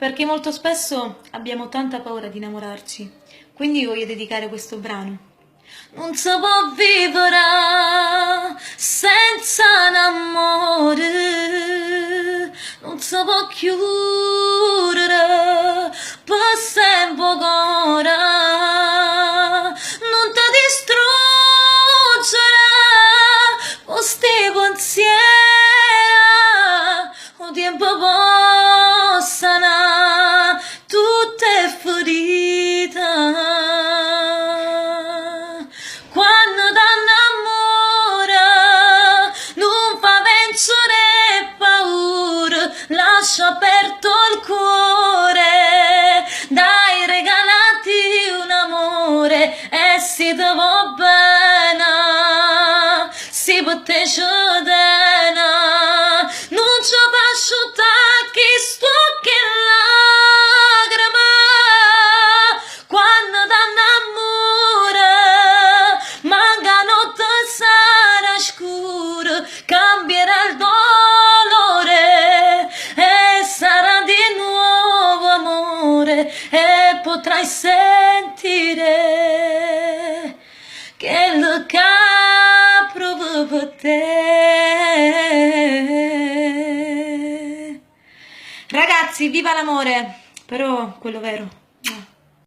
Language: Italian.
perché molto spesso abbiamo tanta paura di innamorarci, quindi voglio dedicare questo brano. Non si può vivere senza un amore, non si può chiudere per sempre ancora, non ti distruggere questi pensieri, un tempo può sanare tutte ferite. Quando t'annamora non fa vincere paura, lascia aperto il cuore, dai regalati un amore e si ti va bene, si potesse dena, non ci fa asciuttare chi sto che lacrime, quando t'annamora manca notte sarà scura, cambierà il dolore e sarà di nuovo amore e potrai sentire che lo capro per te. Ragazzi, viva l'amore, però quello vero.